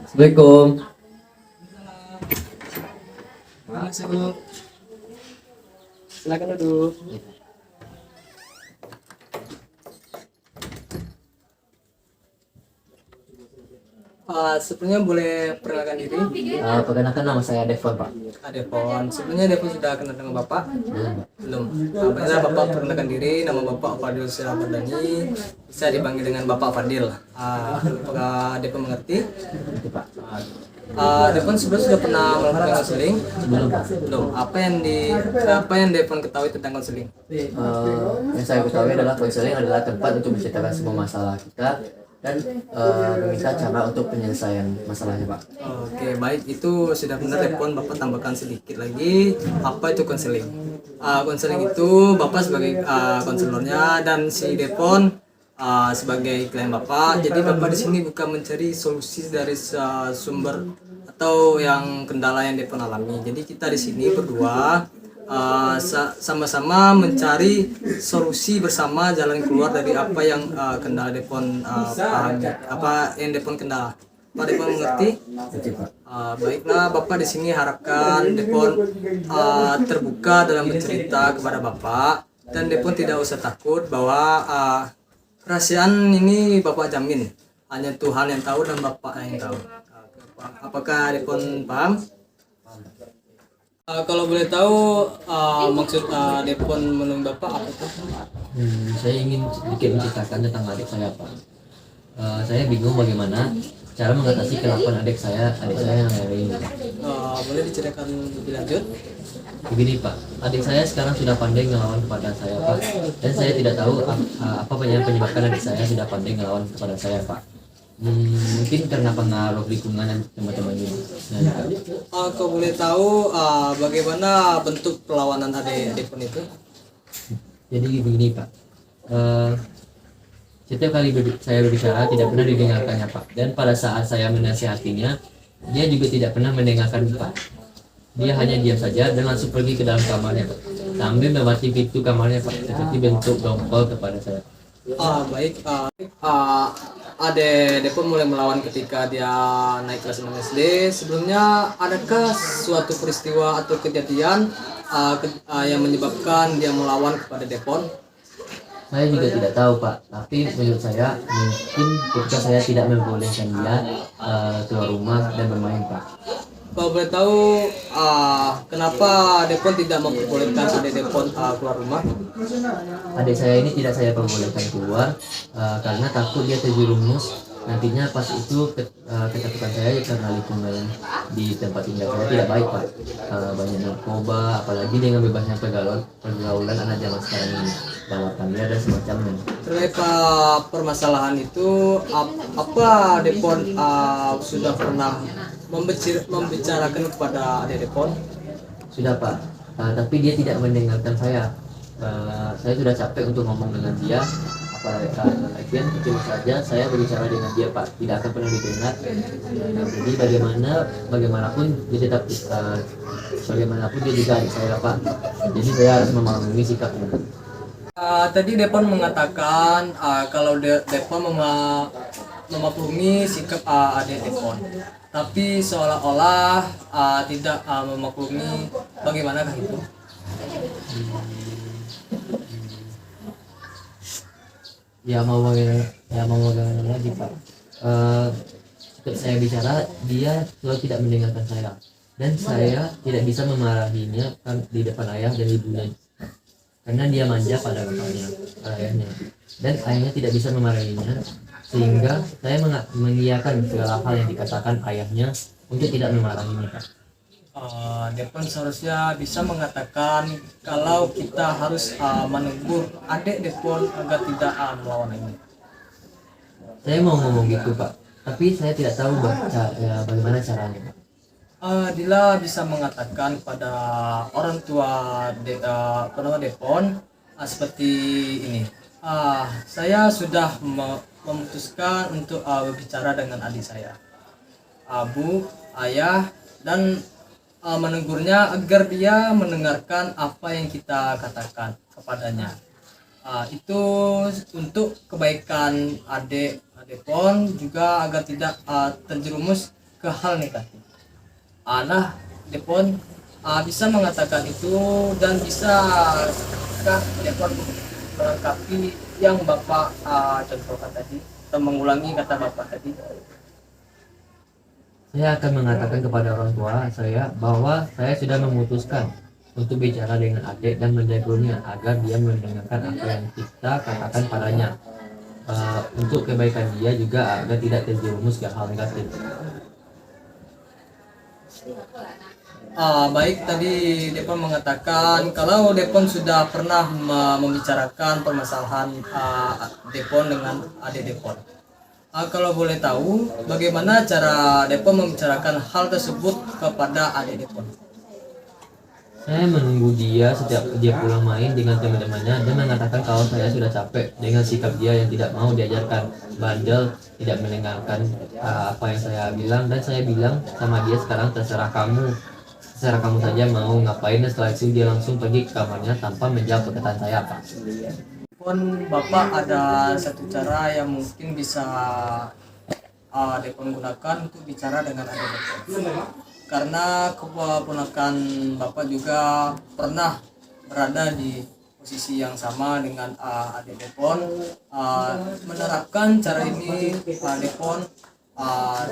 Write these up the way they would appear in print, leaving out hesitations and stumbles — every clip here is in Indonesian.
Assalamualaikum. Masuk. Silakan duduk. Sebelumnya boleh perkenalkan diri. Perkenalkan nama saya Devon, Pak. Devon. Sebelumnya Devon sudah kenal dengan Bapak? Belum, Pak. Belum. Baiklah, Bapak perkenalkan diri. Nama Bapak Fadil Syahbardani. Bisa dipanggil dengan Bapak Fadil. Apakah Devon mengerti? Itu, Pak. Devon sebelum sudah pernah melakukan konseling? Belum, Pak. Belum. Apa yang Devon ketahui tentang konseling? Yang saya ketahui adalah konseling adalah tempat untuk menceritakan semua masalah kita dan meminta cara untuk penyelesaian masalahnya, Pak. Oke, baik, itu sudah benar. Devon, Bapak tambahkan sedikit lagi. Apa itu konseling? Konseling itu Bapak sebagai konselornya dan si Devon sebagai klien Bapak. Jadi Bapak di sini bukan mencari solusi dari sumber atau yang kendala yang Devon alami. Jadi kita di sini berdua sama-sama mencari solusi bersama jalan keluar dari apa yang kendala Devon pahami, apa yang Devon kendala. Pak Devon mengerti? Baiklah, Bapak di sini harapkan Devon terbuka dalam bercerita kepada Bapak dan Devon tidak usah takut bahwa kerahasiaan ini Bapak jamin hanya Tuhan yang tahu dan Bapak yang tahu. Apakah Devon paham? Kalau boleh tahu maksud Devon menemui Bapak apa itu? Saya ingin sedikit menceritakan tentang adik saya, Pak. Saya bingung bagaimana cara mengatasi kelakuan adik saya yang hari ini. Boleh diceritakan lebih lanjut? Begini, Pak, adik saya sekarang sudah pandai ngelawan kepada saya, Pak. Dan saya tidak tahu apa yang menyebabkan adik saya sudah pandai ngelawan kepada saya, Pak. Mungkin karena pengaruh lingkungan dan teman-temannya. Kau boleh tahu bagaimana bentuk perlawanan Devon itu? Jadi begini, Pak. Setiap kali saya berbicara tidak pernah didengarkannya, Pak. Dan pada saat saya menasihatinya, dia juga tidak pernah mendengarkan, Pak. Dia hanya diam saja dan langsung pergi ke dalam kamarnya, Pak. Sambil memati pintu kamarnya, Pak. Seperti bentuk dongkol kepada saya. Baik. Devon mulai melawan ketika dia naik kelas 6 SD. Sebelumnya, adakah suatu peristiwa atau kejadian yang menyebabkan dia melawan kepada Devon? Saya juga tidak tahu, Pak. Tapi menurut saya mungkin ketika saya tidak membolehkan dia keluar rumah dan bermain, Pak. Kalau boleh tahu kenapa Devon tidak memperbolehkan adik Devon keluar rumah? Adik saya ini tidak saya perbolehkan keluar karena takut dia terjerumus. Nantinya pas itu ketakutan saya karena lingkungan di tempat tinggal saya tidak baik, Pak. Banyak narkoba, apalagi dengan bebasnya pergaulan anak zaman sekarang ini, balapan liar dan semacamnya. Terkait permasalahan itu, apa Devon sudah pernah membicarakan kepada adik Devon? Sudah, Pak. Tapi dia tidak mendengarkan saya. Saya sudah capek untuk ngomong dengan dia. Lagian kecil saja saya berbicara dengan dia, Pak, tidak akan pernah didengar. Jadi bagaimanapun dia tetap bagaimanapun dia juga adik saya, Pak. Jadi saya harus memahami sikapnya. Tadi Devon mengatakan kalau Devon memaklumi sikap adik Devon, tapi seolah-olah tidak memaklumi. Bagaimanakah itu? Ya mau bagaimana lagi, Pak. Ketika saya bicara dia selalu tidak mendengarkan saya dan saya tidak bisa memarahinya di depan ayah dan ibunya karena dia manja pada ayahnya dan ayahnya tidak bisa memarahinya, sehingga saya mengiyakan segala hal yang dikatakan ayahnya untuk tidak memarahinya, Pak. Devon seharusnya bisa mengatakan kalau kita harus menegur adik Devon agar tidak melawan ini. Saya mau ngomong gitu, Pak, tapi saya tidak tahu bagaimana caranya, Pak. Dila bisa mengatakan pada orang tua Devon seperti ini. Saya sudah memutuskan untuk berbicara dengan adik saya, Bu, ayah, dan menegurnya agar dia mendengarkan apa yang kita katakan kepadanya. Itu untuk kebaikan adik Devon juga agar tidak terjerumus ke hal negatif. Nah, Depon bisa mengatakan itu dan bisa Depon melengkapi yang Bapak contohkan tadi atau mengulangi kata Bapak tadi. Saya akan mengatakan kepada orang tua saya bahwa saya sudah memutuskan untuk bicara dengan adik dan menjaganya agar dia mendengarkan apa yang kita katakan padanya. Untuk kebaikan dia juga agar tidak terjerumus ke hal negatif. Baik, tadi Depon mengatakan kalau Depon sudah pernah membicarakan permasalahan Depon dengan adik Depon. Kalau boleh tahu, bagaimana cara Depon membicarakan hal tersebut kepada adik Depon? Saya menunggu dia setiap dia pulang main dengan teman-temannya dan mengatakan kalau saya sudah capek dengan sikap dia yang tidak mau diajarkan, bandel, tidak mendengarkan apa yang saya bilang, dan saya bilang sama dia sekarang terserah kamu saja mau ngapain. Dan setelah itu dia langsung pergi ke kamarnya tanpa menjawab perkataan saya, Pak. Depon, Bapak ada satu cara yang mungkin bisa Depon gunakan untuk bicara dengan adik Depon. Karena keponakan Bapak juga pernah berada di posisi yang sama dengan adik Depon, menerapkan cara ini Depon,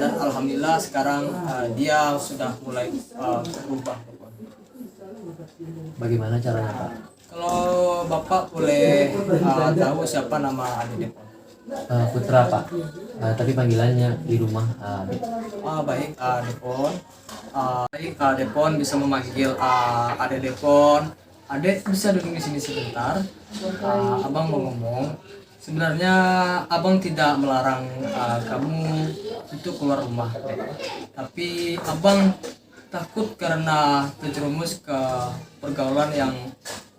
dan alhamdulillah sekarang dia sudah mulai berubah, Depon. Bagaimana caranya, Pak? Kalau Bapak boleh tahu siapa nama adik Depon? Putra, Pak. Tapi panggilannya di rumah Baik, Depon. Baik, Depon bisa memanggil Adek Depon. Adek bisa duduk di sini sebentar. Abang mau ngomong. Sebenarnya abang tidak melarang kamu untuk keluar rumah, Dek. Tapi abang takut karena terjerumus ke pergaulan yang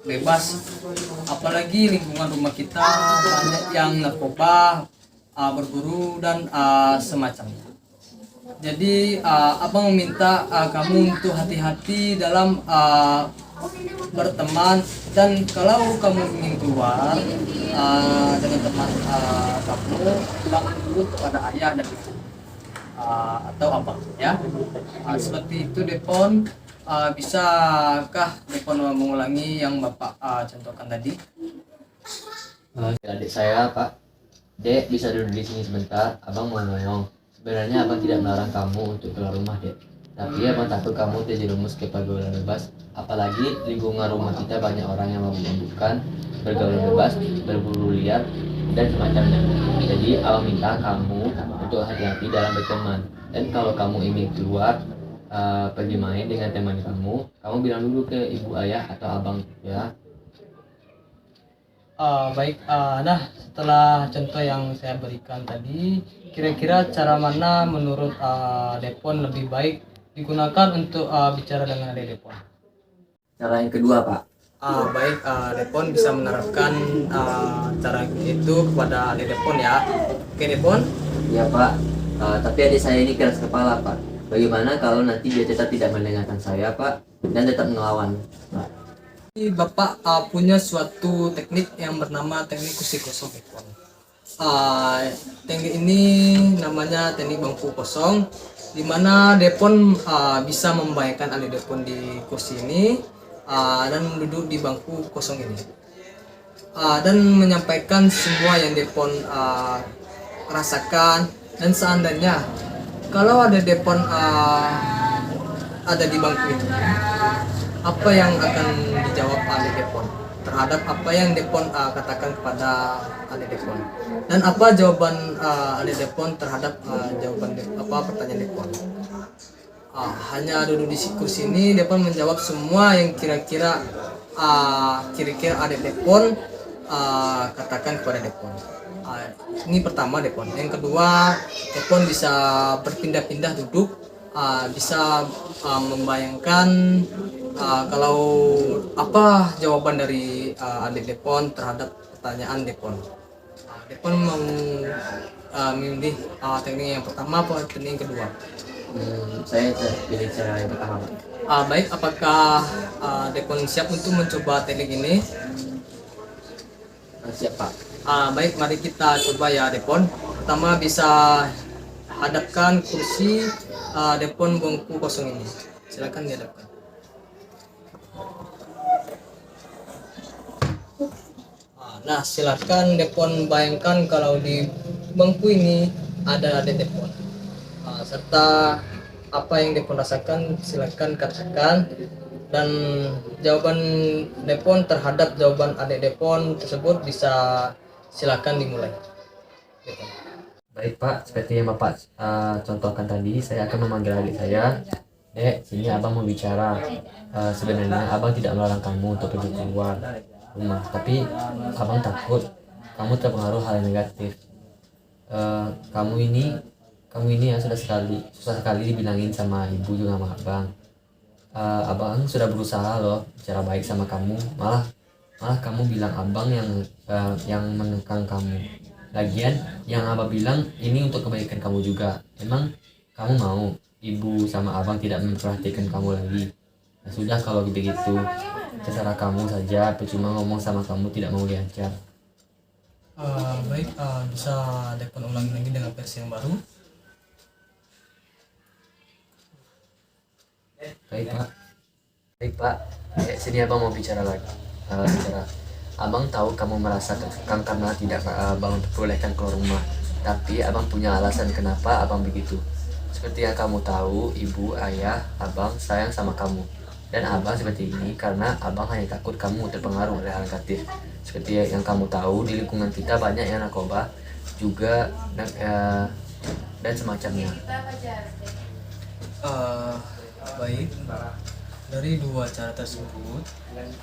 bebas, apalagi lingkungan rumah kita banyak yang narkoba, berburu dan semacamnya. Jadi abang meminta kamu untuk hati-hati dalam berteman, dan kalau kamu ingin keluar dengan teman kamu, bilang dulu kepada ayah dan ibu atau abang, ya. Seperti itu, Depon. Bisakah Depon mengulangi yang Bapak contohkan tadi? adik saya, Pak. Dek, bisa duduk di sini sebentar, abang mau ngomong. Sebenarnya abang tidak melarang kamu untuk keluar rumah, Dek. Tapi abang takut kamu terjerumus ke pergaulan bebas. Apalagi lingkungan rumah kita banyak orang yang mabuk-mabukan, bergaul bebas, berburu liar, dan semacamnya. Jadi abang minta kamu untuk hati-hati dalam berteman. Dan kalau kamu ingin keluar, pergi main dengan teman kamu bilang dulu ke ibu, ayah, atau abang, ya. Baik, nah setelah contoh yang saya berikan tadi, kira-kira cara mana menurut Depon lebih baik digunakan untuk bicara dengan adik Depon? Cara yang kedua, Pak. Baik, Depon bisa menerapkan cara itu kepada adik Depon, ya. Oke, Depon? Ya, Pak. Tapi adik saya ini keras kepala, Pak. Bagaimana kalau nanti dia tetap tidak mendengarkan saya, Pak, dan tetap melawan, Pak? Bapak punya suatu teknik yang bernama teknik kursi kosong, Depon. Teknik ini namanya teknik bangku kosong, di mana Depon bisa membayangkan adik Depon di kursi ini dan duduk di bangku kosong ini, dan menyampaikan semua yang Depon rasakan. Dan seandainya kalau ada Depon ada di bangku itu, apa yang akan dijawab oleh Depon terhadap apa yang Depon katakan kepada adik Depon, dan apa jawaban adik Depon terhadap pertanyaan Depon? Hanya duduk di kursi ini, Depon menjawab semua yang kira-kira adik Depon katakan kepada Depon. Ini pertama, Depon. Yang kedua, Depon bisa berpindah-pindah duduk, bisa membayangkan kalau apa jawaban dari adik Depon terhadap pertanyaan Depon. Depon mau memilih teknik yang pertama atau teknik yang kedua? Saya pilih cara yang pertama, Pak. Baik, apakah Depon siap untuk mencoba teknik ini? Siap, Pak. Baik, mari kita coba, ya, Depon. Pertama bisa hadapkan kursi depon bangku kosong ini. Silakan dihadapkan. Nah, silakan depon bayangkan kalau di bangku ini ada depon. Serta apa yang depon rasakan silakan katakan, dan jawaban depon terhadap jawaban adik depon tersebut bisa silakan dimulai. Depon. Baik Pak, seperti yang Bapak contohkan tadi, saya akan memanggil adik saya. Dek, sini abang mau bicara. Sebenarnya abang tidak melarang kamu untuk pergi keluar rumah, tapi abang takut kamu terpengaruh hal yang negatif. Kamu ini ya susah sekali dibilangin sama ibu juga sama abang. Abang sudah berusaha loh bicara baik sama kamu, malah kamu bilang abang yang mengekang kamu. Lagian yang abang bilang ini untuk kebaikan kamu juga. Emang kamu mau ibu sama abang tidak memperhatikan kamu lagi? Ya sudah, kalau begitu terserah kamu saja, percuma ngomong sama kamu tidak mau diajar. Baik, bisa depon ulangi lagi dengan versi yang baru. Baik pak, sini abang mau bicara lagi. Abang tahu kamu merasa terkekang karena tidak abang diperbolehkan keluar rumah, tapi abang punya alasan kenapa abang begitu. Seperti yang kamu tahu, ibu, ayah, abang sayang sama kamu. Dan abang seperti ini karena abang hanya takut kamu terpengaruh oleh hal negatif. Seperti yang kamu tahu, di lingkungan kita banyak yang narkoba juga dan semacamnya. Baik, dari dua cara tersebut,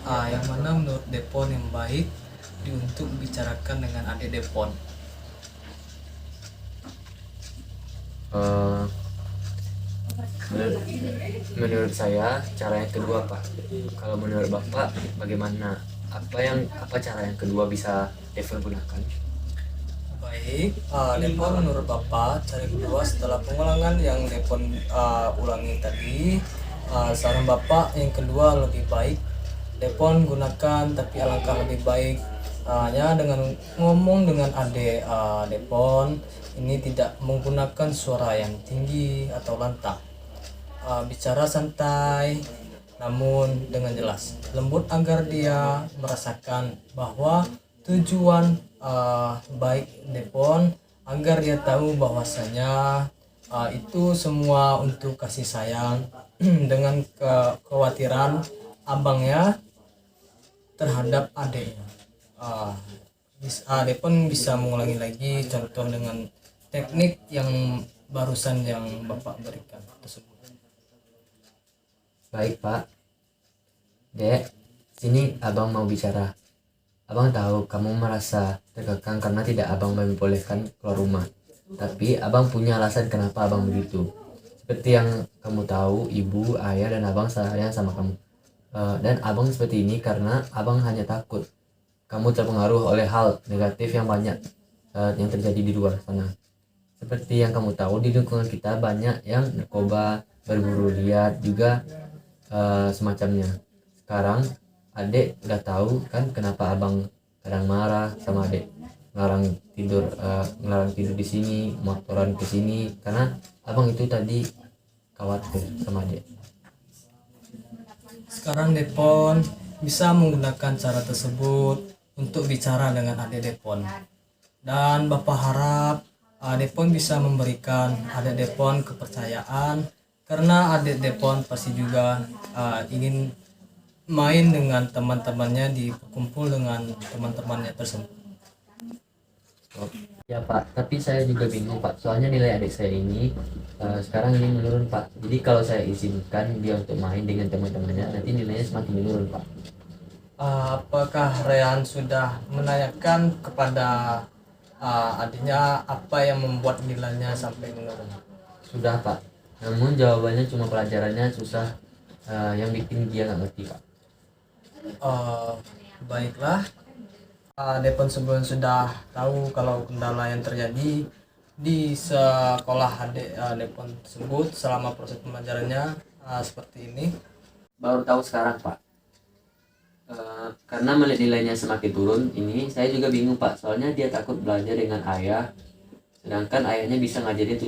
yang mana menurut depon yang baik untuk bicarakan dengan adik depon? Menurut saya cara yang kedua pak. Kalau menurut bapak bagaimana? Apa cara yang kedua bisa Devon gunakan? Baik, depon menurut bapak cara yang kedua setelah pengulangan yang depon ulangi tadi, saran bapak yang kedua lebih baik depon gunakan, tapi alangkah lebih baik hanya dengan ngomong dengan adik depon ini tidak menggunakan suara yang tinggi atau lantang. Bicara santai namun dengan jelas, lembut, agar dia merasakan bahwa tujuan baik depon, agar dia tahu bahwasanya itu semua untuk kasih sayang dengan kekhawatiran abangnya terhadap adiknya. Depon bisa mengulangi lagi contoh dengan teknik yang barusan yang bapak berikan tersebut. Baik pak. Dek, sini abang mau bicara. Abang tahu kamu merasa terkekang karena tidak abang membolehkan keluar rumah, tapi abang punya alasan kenapa abang begitu. Seperti yang kamu tahu, ibu, ayah, dan abang sayang sama kamu. Dan abang seperti ini karena abang hanya takut kamu terpengaruh oleh hal negatif yang banyak yang terjadi di luar sana. Seperti yang kamu tahu, di lingkungan kita banyak yang narkoba, berburu liar, juga semacamnya. Sekarang adek udah tahu kan kenapa abang kadang marah sama adek, ngelarang tidur di sini, motoran ke sini, karena abang itu tadi khawatir sama adek. Sekarang depon bisa menggunakan cara tersebut untuk bicara dengan adik depon, dan bapak harap depon bisa memberikan adik depon kepercayaan, karena adik depon pasti juga ingin main dengan teman-temannya, berkumpul dengan teman-temannya tersebut. Ya pak, tapi saya juga bingung pak, soalnya nilai adik saya ini sekarang ini menurun pak. Jadi kalau saya izinkan dia untuk main dengan teman-temannya, nanti nilainya semakin menurun pak. Apakah Rehan sudah menanyakan kepada adiknya apa yang membuat nilainya sampai menurun? Sudah pak, namun jawabannya cuma pelajarannya susah, yang bikin dia nggak ngerti pak. Baiklah, Depon sebelum sudah tahu kalau kendala yang terjadi di sekolah adik Depon tersebut selama proses pembelajarannya seperti ini. Baru tahu sekarang pak. Karena melihat nilainya semakin turun ini, saya juga bingung pak, soalnya dia takut belajar dengan ayah, sedangkan ayahnya bisa ngajarin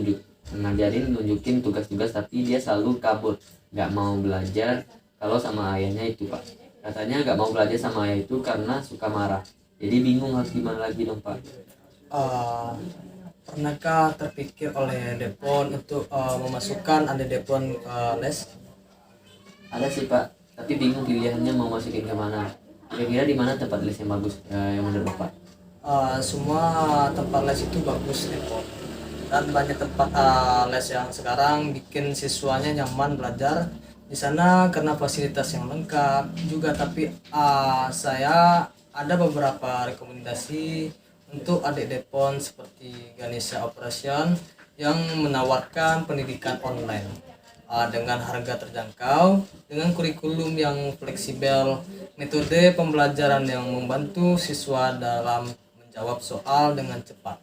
ngajarin, nunjukin tugas-tugas, tapi dia selalu kabur, nggak mau belajar kalau sama ayahnya itu Pak. Katanya nggak mau belajar sama ayah itu karena suka marah. Jadi bingung harus gimana lagi dong Pak. Uh, Pernahkah terpikir oleh Depon untuk memasukkan adik Depon les? Ada sih Pak, tapi bingung pilihannya mau masukin kemana. Kira-kira di mana tempat les yang bagus, yang menurut Bapak? Semua tempat les itu bagus Depon, dan banyak tempat les yang sekarang bikin siswanya nyaman belajar di sana karena fasilitas yang lengkap juga. Tapi saya ada beberapa rekomendasi untuk adik Depon seperti Ganesha Operation yang menawarkan pendidikan online dengan harga terjangkau, dengan kurikulum yang fleksibel, metode pembelajaran yang membantu siswa dalam menjawab soal dengan cepat,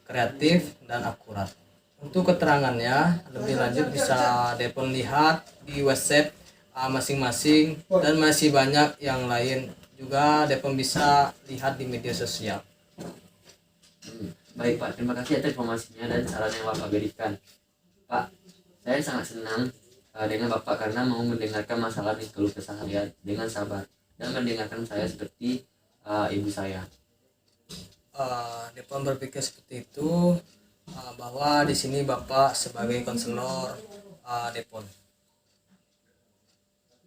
kreatif, dan akurat. Untuk keterangannya lebih lanjut bisa Depon lihat di website masing-masing, dan masih banyak yang lain juga Depon bisa lihat di media sosial. Baik Pak, terima kasih atas informasinya dan saran yang Bapak berikan. Pak, saya sangat senang dengan Bapak karena mau mendengarkan masalah dan keluh kesah saya dengan sabar dan mendengarkan saya seperti ibu saya. Depon berpikir seperti itu bahwa di sini Bapak sebagai konselor Depon.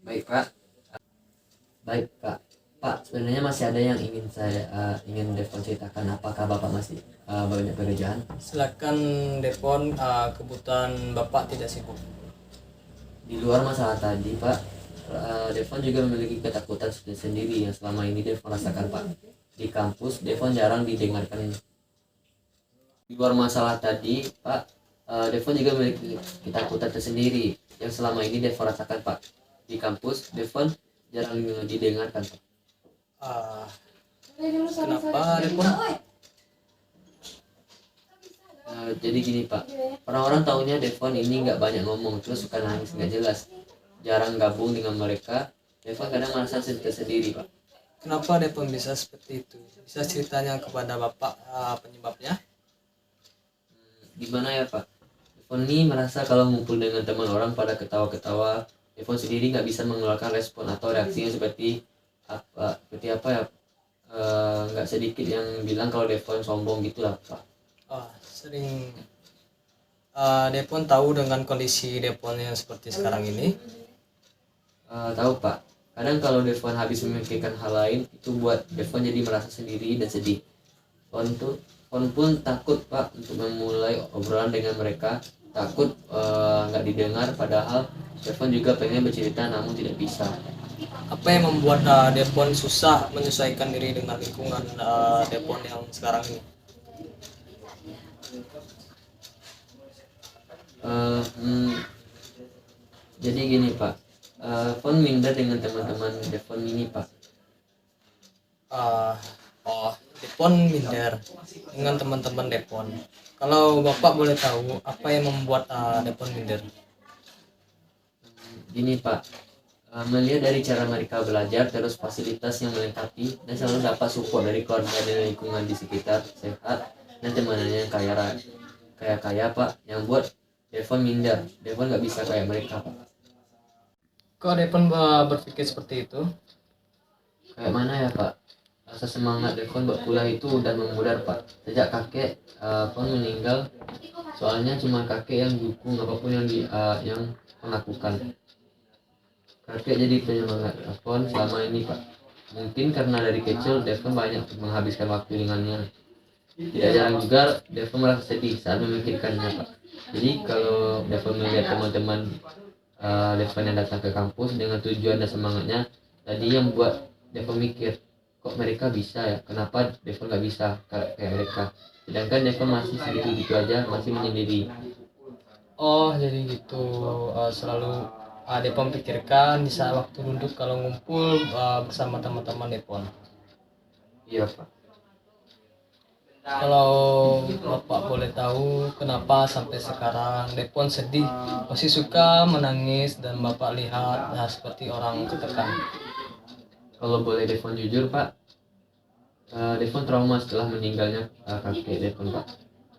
Baik Pak. Baik Pak. Pak, sebenarnya masih ada yang ingin ingin Depon ceritakan. Apakah Bapak masih banyak pekerjaan? Silakan Depon, kebutuhan Bapak tidak sibuk. Di luar masalah tadi Pak, Depon juga memiliki ketakutan sendiri yang selama ini Depon rasakan Pak. Di kampus Depon jarang didengarkan. Di luar masalah tadi Pak, Depon juga memiliki ketakutan tersendiri yang selama ini Depon rasakan Pak. Di kampus Depon jarang didengarkan Pak. Kenapa Depon? Jadi gini Pak, orang-orang taunya Depon ini nggak banyak ngomong, terus suka nangis nggak jelas, jarang gabung dengan mereka. Depon kadang merasa tersendiri Pak. Kenapa Depon bisa seperti itu? Bisa ceritanya kepada Bapak penyebabnya? Gimana ya Pak? Depon ini merasa kalau ngumpul dengan teman orang pada ketawa-ketawa, Depon sendiri nggak bisa mengeluarkan respon atau reaksinya seperti apa ya? Nggak sedikit yang bilang kalau Depon sombong gitulah Pak. Sering Depon tahu dengan kondisi Depon yang seperti sekarang ini? Tahu Pak. Kadang kalau Depon habis memikirkan hal lain, itu buat Depon jadi merasa sendiri dan sedih. Pon pun takut Pak untuk memulai obrolan dengan mereka, takut nggak didengar, padahal Depon juga pengen bercerita namun tidak bisa. Apa yang membuat Depon susah menyesuaikan diri dengan lingkungan Depon yang sekarang ini? Jadi gini Pak, Pon minder dengan teman-teman Depon ini Pak. Depon minder dengan teman-teman Depon. Kalau Bapak boleh tahu apa yang membuat Depon minder? Gini Pak, melihat dari cara mereka belajar, terus fasilitas yang melengkapi, dan selalu dapat support dari keluarga dan lingkungan di sekitar, sehat, dan temanannya yang kaya Pak, yang buat Depon minder. Depon nggak bisa kayak mereka Pak. Kok Depon berpikir seperti itu? Kayak mana ya Pak? Rasa semangat Depon buat kuliah itu udah memudar Pak. Sejak kakek Pon meninggal, soalnya cuma kakek yang dukung apapun yang melakukan. Kakek jadi penyemangat Depon selama ini Pak. Mungkin karena dari kecil Depon banyak menghabiskan waktu dengannya. Tidak jarang juga Depon merasa sedih saat memikirkannya Pak. Jadi kalau Depon melihat teman-teman Depon yang datang ke kampus dengan tujuan dan semangatnya, tadi yang buat Depon mikir, kok mereka bisa ya? Kenapa Depon nggak bisa kayak mereka? Sedangkan Depon masih segitu-gitu aja, masih menyendiri. Oh, jadi gitu. Selalu Depon pikirkan di saat waktu duduk kalau ngumpul bersama teman-teman Depon. Iya Pak. Kalau Bapak boleh tahu kenapa sampai sekarang Depon sedih, masih suka menangis, dan Bapak lihat seperti orang ketekan? Kalau boleh Depon jujur Pak, Depon trauma setelah meninggalnya kakek Depon Pak.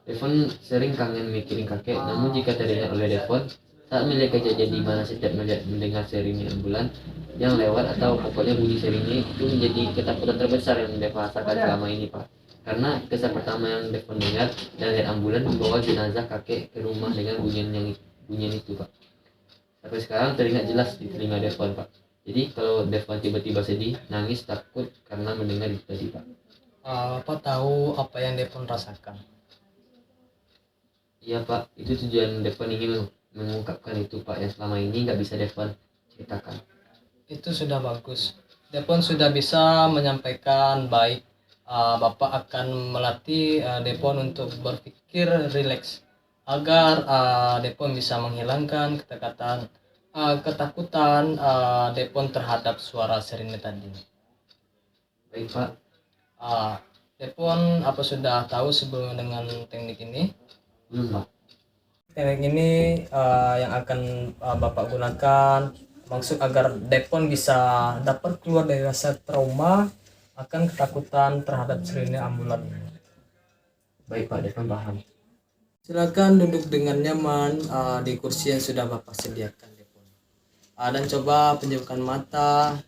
Devon sering kangen mikirin kakek, namun jika teringat oleh Devon saat melihat kejadian di mana setiap mendengar sirine ambulan yang lewat atau pokoknya bunyi sirine itu menjadi ketakutan terbesar yang Devon rasakan selama ini, Pak. Karena kesan pertama yang Devon lihat dan lihat ambulan membawa jenazah kakek ke rumah dengan bunyian itu, Pak. Sampai sekarang teringat jelas di telinga Devon, Pak. Jadi kalau Devon tiba-tiba sedih, nangis, takut karena mendengar itu tadi, Pak. Bapak tahu apa yang Devon rasakan. Iya Pak, itu tujuan Devon ingin mengungkapkan itu Pak, yang selama ini nggak bisa Devon ceritakan. Itu sudah bagus. Devon sudah bisa menyampaikan baik. Bapak akan melatih Devon untuk berpikir rileks agar Devon bisa menghilangkan ketakutan Devon terhadap suara sirine tadi. Baik Pak. Devon apa sudah tahu sebelum dengan teknik ini? Belum Pak. Teknik ini yang akan Bapak gunakan maksud agar Devon bisa dapat keluar dari rasa trauma akan ketakutan terhadap sirine ambulan ini. Baik Pak, Devon paham. Silakan duduk dengan nyaman di kursi yang sudah Bapak sediakan, Devon. Dan coba pejamkan mata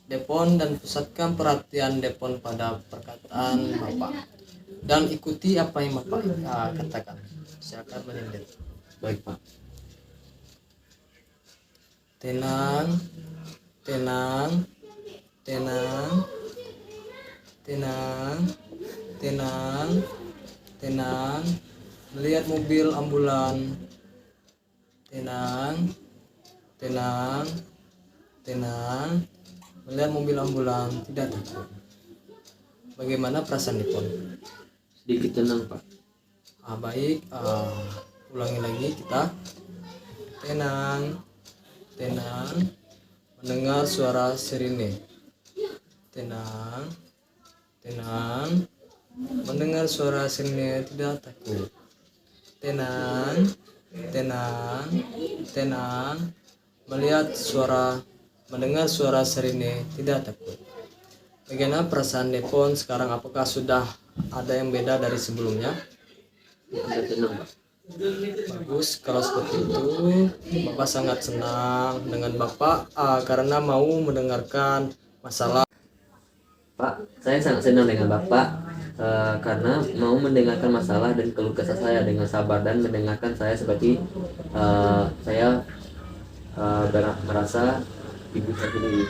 Devon dan pusatkan perhatian Devon pada perkataan Bapak. Dan ikuti apa yang Bapak katakan. Silakan menyindir. Baik Pak. Tenang, tenang, tenang, tenang, tenang, tenang. Melihat mobil ambulan. Tenang, tenang, tenang. Melihat mobil ambulan, tidak takut. Bagaimana perasaan Devon? Sedikit tenang Pak. Baik, ulangi lagi kita. Tenang, tenang, mendengar suara sirine. Tenang, tenang, mendengar suara sirine, tidak takut. Tenang, tenang, tenang, mendengar suara sirine, tidak takut. Bagaimana perasaan Devon sekarang? Apakah sudah ada yang beda dari sebelumnya? Sudah tenang Pak. Bagus, kalau seperti itu Bapak sangat senang dengan Bapak karena mau mendengarkan masalah. Pak, saya sangat senang dengan Bapak karena mau mendengarkan masalah dan keluh kesah saya dengan sabar dan mendengarkan saya seperti saya merasa ibu saya sendiri.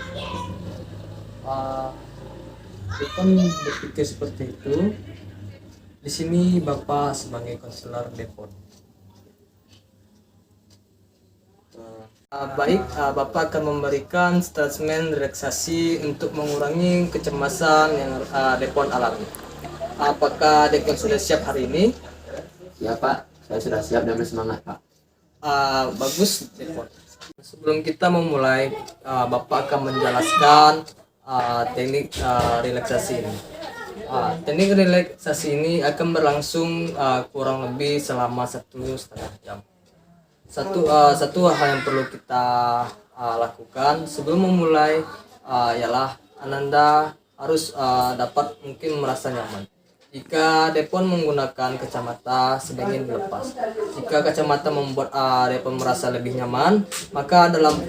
Bukan berpikir seperti itu. Di sini Bapak sebagai konselor Devon. Baik, Bapak akan memberikan statement relaksasi untuk mengurangi kecemasan yang Devon alami. Apakah Devon sudah siap hari ini? Ya Pak, saya sudah siap dan bersemangat Pak. Bagus Devon. Sebelum kita memulai, Bapak akan menjelaskan teknik relaksasi ini. Teknik relaksasi ini akan berlangsung kurang lebih selama 1,5 jam. Satu hal yang perlu kita lakukan sebelum memulai ialah Ananda harus dapat mungkin merasa nyaman. Jika Devon menggunakan kacamata, sebaiknya dilepas. Jika kacamata membuat Devon merasa lebih nyaman, maka dalam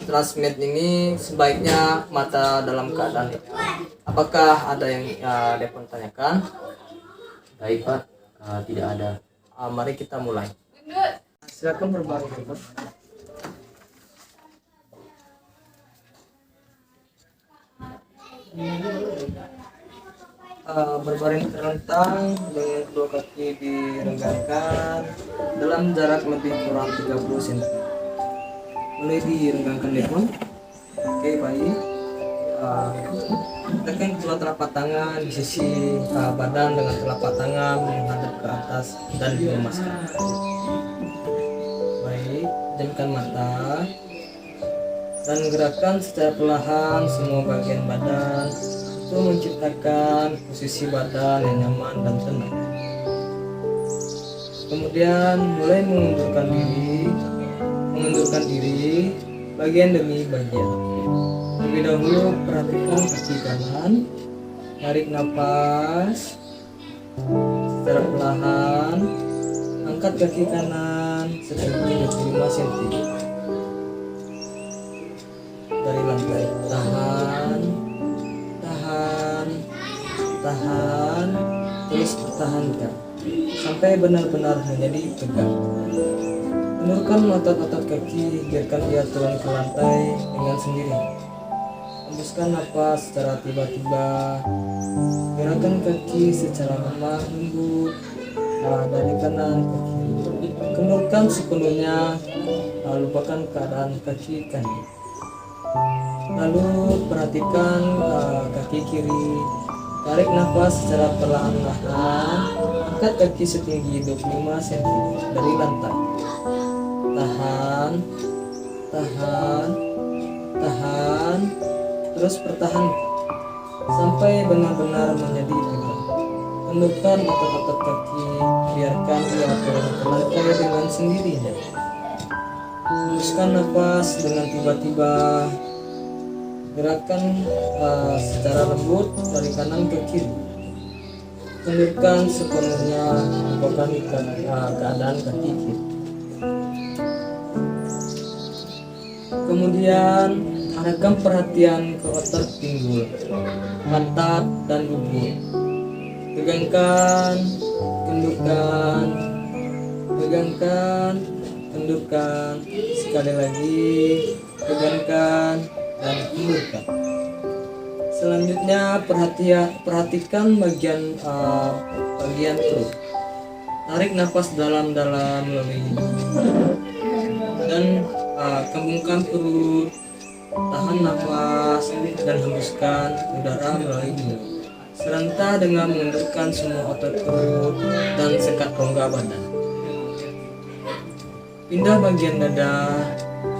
transmit ini sebaiknya mata dalam keadaan itu. Apakah ada yang Devon tanyakan? Baik Pak, tidak ada. Mari kita mulai. Silakan berbaring, Devon. Berbaring terlentang dengan kedua kaki direnggangkan dalam jarak lebih kurang 30 cm. Mulai direnggangkan Devon. Oke, baik. Tekan kedua telapak tangan di sisi badan dengan telapak tangan menghadap ke atas dan dilemaskan. Baik, pejamkan mata dan gerakan secara perlahan semua bagian badan untuk menciptakan posisi badan yang nyaman dan tenang. Kemudian mulai mengundurkan diri bagian demi bagian. Lebih dahulu perhatikan kaki kanan, tarik nafas, secara perlahan. Angkat kaki kanan setinggi 25 cm dari lantai. Tahan, tahan, tahan, terus pertahankan sampai benar-benar menjadi tegak. Ulurkan otot-otot kaki, biarkan ia turun ke lantai dengan sendiri. Hembuskan napas secara tiba-tiba. Gerakan kaki secara lemah lembut, arah dari kanan ke kiri. Kendurkan sepenuhnya, lalu lupakan keadaan kaki kanan. Lalu perhatikan kaki kiri. Tarik nafas secara perlahan-lahan. Angkat kaki setinggi 25 cm dari lantai. Tahan, tahan, tahan, terus pertahankan sampai benar-benar menjadi tegak. Tundukkan otot-otot kaki, biarkan ia turun ke lantai dengan sendirinya. Hembuskan nafas dengan tiba-tiba. Gerakan secara lembut dari kanan ke kiri. Tundukkan sepenuhnya, lupakan keadaan kaki kiri. Kemudian arahkan perhatian ke otot pinggul, pantat, dan lutut. Tegangkan, kendurkan, tegangkan, kendurkan. Sekali lagi, tegangkan dan kendurkan. Selanjutnya perhatikan bagian perut. Tarik nafas dalam-dalam melalui hidung dan kembungkan perut. Tahan nafas dan hembuskan udara melalui mulut. Serentak dengan mengendurkan semua otot perut dan sekat rongga badan. Pindah bagian dada.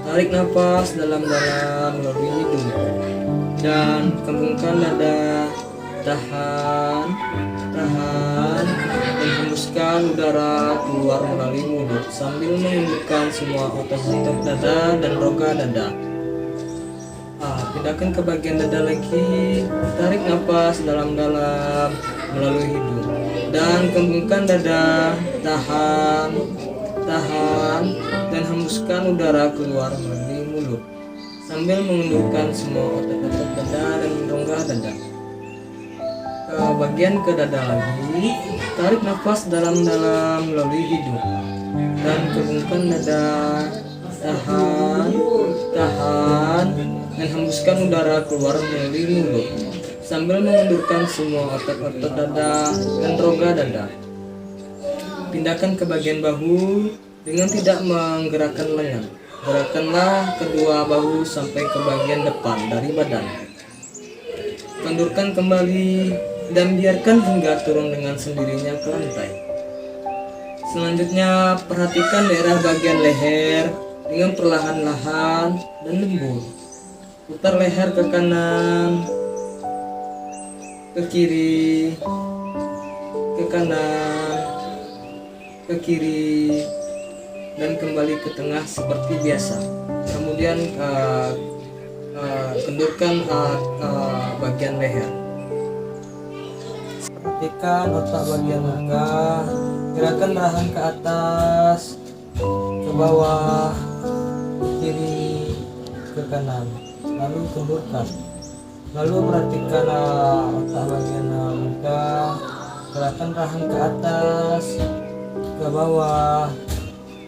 Tarik nafas dalam-dalam melalui hidung dan kembungkan dada. Tahan, tahan, dan hembuskan udara keluar melalui mulut sambil menundukkan semua otot-otot dada dan rongga dada. Pindahkan ke bagian dada lagi. Tarik nafas dalam-dalam melalui hidung dan kembungkan dada. Tahan, tahan, dan hembuskan udara keluar melalui mulut sambil menundukkan semua otot-otot dada dan rongga dada. Ke bagian ke dada lagi. Tarik nafas dalam-dalam melalui hidung dan kembungkan dada. Tahan, tahan, dan hembuskan udara keluar melalui mulut sambil menundukkan semua otot-otot dada dan rongga dada. Pindahkan ke bagian bahu dengan tidak menggerakkan lengan. Gerakkanlah kedua bahu sampai ke bagian depan dari badan. Kendurkan kembali dan biarkan hingga turun dengan sendirinya ke lantai. Selanjutnya perhatikan daerah bagian leher dengan perlahan-lahan dan lembut. Putar leher ke kanan, ke kiri, ke kanan, ke kiri, dan kembali ke tengah seperti biasa. Kemudian kendurkan bagian leher. Perhatikan otak bagian muka. Gerakan rahang ke atas, ke bawah, ke kiri, ke kanan. Lalu kendurkan. Lalu perhatikan otak bagian muka. Gerakan rahang ke atas, ke bawah,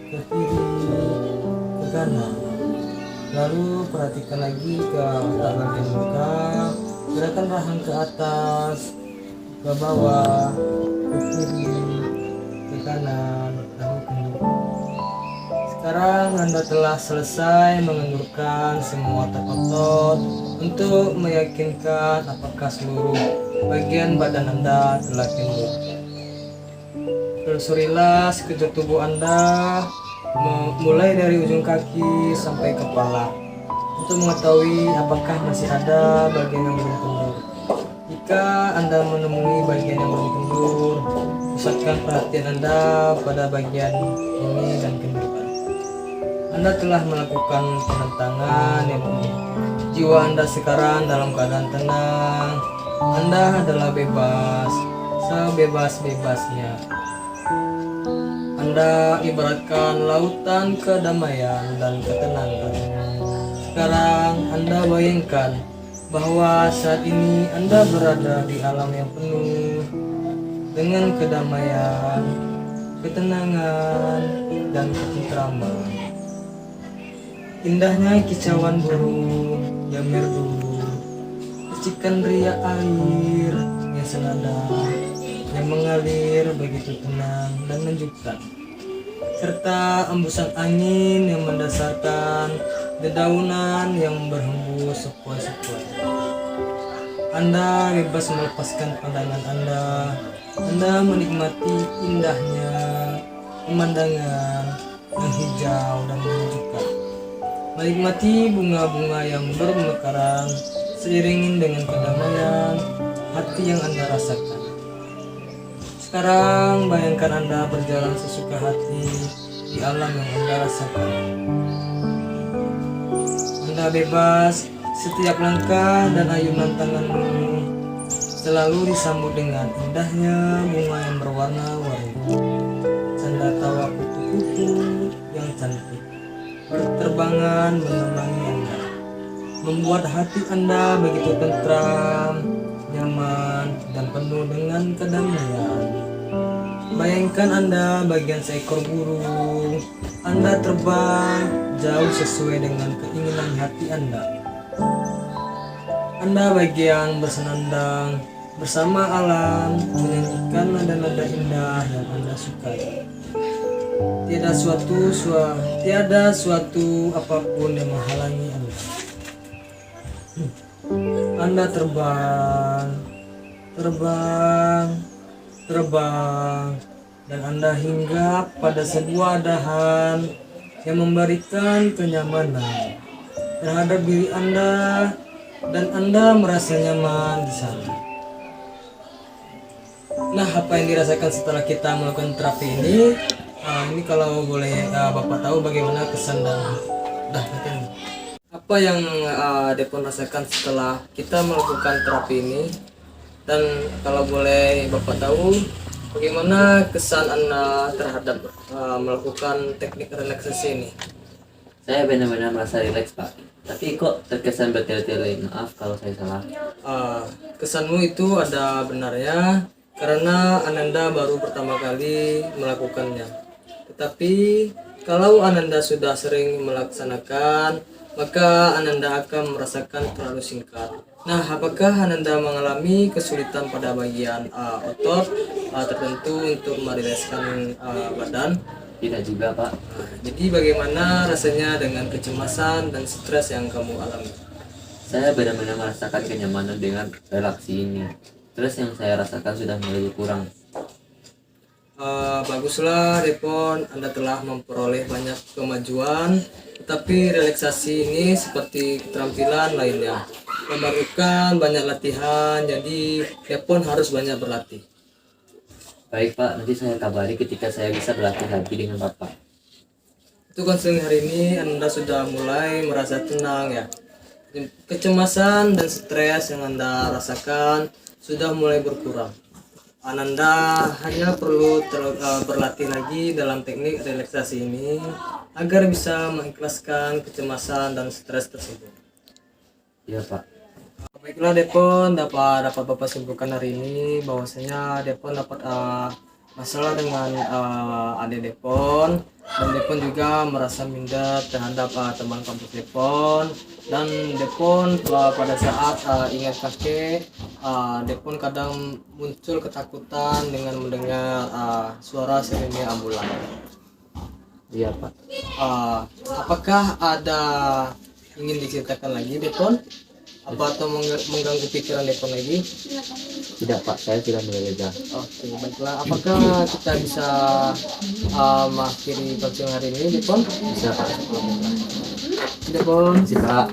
ke kiri, ke kanan. Lalu perhatikan lagi ke otak bagian muka. Gerakan rahang ke atas, ke bawah, ke kiri, ke kanan, lalu kendurkan. Sekarang Anda telah selesai mengendurkan semua otot-otot untuk meyakinkan apakah seluruh bagian badan Anda telah kendur. Telusurilah sekujur tubuh Anda mulai dari ujung kaki sampai kepala untuk mengetahui apakah masih ada bagian yang belum kendur. Jika Anda menemui bagian yang belum kendur, pusatkan perhatian Anda pada bagian ini dan kendurkan. Anda telah melakukan penentangan yang penuh. Jiwa Anda sekarang dalam keadaan tenang. Anda adalah bebas. sebebas-bebasnya. Anda ibaratkan lautan kedamaian dan ketenangan. Sekarang Anda bayangkan bahwa saat ini Anda berada di alam yang penuh dengan kedamaian, ketenangan, dan ketentraman. Indahnya kicauan burung yang merdu, percikan riak air yang senada, yang mengalir begitu tenang dan menyejukkan, serta embusan angin yang mendasarkan dedaunan yang berhembus sepoi-sepoi. Anda bebas melepaskan pandangan Anda menikmati indahnya pemandangan yang hijau dan menyejukkan, menikmati bunga-bunga yang bermekaran seiring dengan kedamaian hati yang Anda rasakan. Sekarang bayangkan Anda berjalan sesuka hati di alam yang Anda rasakan. Anda bebas, setiap langkah dan ayunan tanganmu selalu disambut dengan indahnya bunga yang berwarna-warni. Canda tawa kupu-kupu yang cantik berterbangan menemani Anda, membuat hati Anda begitu tentram, nyaman, dan penuh dengan kedamaian. Bayangkan Anda bagian seekor burung. Anda terbang jauh sesuai dengan keinginan hati Anda. Anda bagian bersenandang bersama alam, menyanyikan nada-nada indah yang Anda sukai. Tiada suatu apapun yang menghalangi Anda. Anda terbang, dan Anda hinggap pada sebuah dahan yang memberikan kenyamanan terhadap diri Anda, dan Anda merasa nyaman di sana. Nah, apa yang dirasakan setelah kita melakukan terapi ini? Ini kalau boleh Bapak tahu bagaimana kesan dan apa yang Depon rasakan setelah kita melakukan terapi ini, dan kalau boleh Bapak tahu bagaimana kesan Anda terhadap melakukan teknik relaksasi ini? Saya benar-benar merasa rileks, Pak. Tapi kok terkesan bertele-tele. Maaf kalau saya salah. Kesanmu itu ada benarnya karena Ananda baru pertama kali melakukannya. Tetapi kalau Ananda sudah sering melaksanakan, maka Ananda akan merasakan terlalu singkat. Nah, apakah Ananda mengalami kesulitan pada bagian otot tertentu untuk merilekskan badan? Tidak juga, Pak. Jadi bagaimana rasanya dengan kecemasan dan stres yang kamu alami? Saya benar-benar merasakan kenyamanan dengan relaksi ini. Stres yang saya rasakan sudah mulai berkurang. Baguslah Depon, Anda telah memperoleh banyak kemajuan, tetapi relaksasi ini seperti keterampilan lainnya, memerlukan banyak latihan, jadi Depon harus banyak berlatih. Baik, Pak, nanti saya kabari ketika saya bisa berlatih lagi dengan Bapak. Itu konseling hari ini Anda sudah mulai merasa tenang ya. Kecemasan dan stres yang Anda rasakan sudah mulai berkurang. Ananda hanya perlu berlatih lagi dalam teknik relaksasi ini agar bisa mengikhlaskan kecemasan dan stres tersebut. Iya, Pak. Baiklah Depon, dapat Bapak simpulkan hari ini bahwasanya Depon dapat masalah dengan adik Depon, dan Depon juga merasa minder terhadap teman kampus Depon, dan Depon pada saat ingat kakek, Depon kadang muncul ketakutan dengan mendengar suara sirine ambulan. Iya, Pak. Apakah ada ingin diceritakan lagi Depon? Apa atau mengganggu pikiran Depon lagi? Tidak, Pak, saya sudah mulai lega. Oke, baiklah. Apakah kita bisa mengakhiri konseling hari ini, Depon? Bisa, Pak. Depon. Bisa, Pak.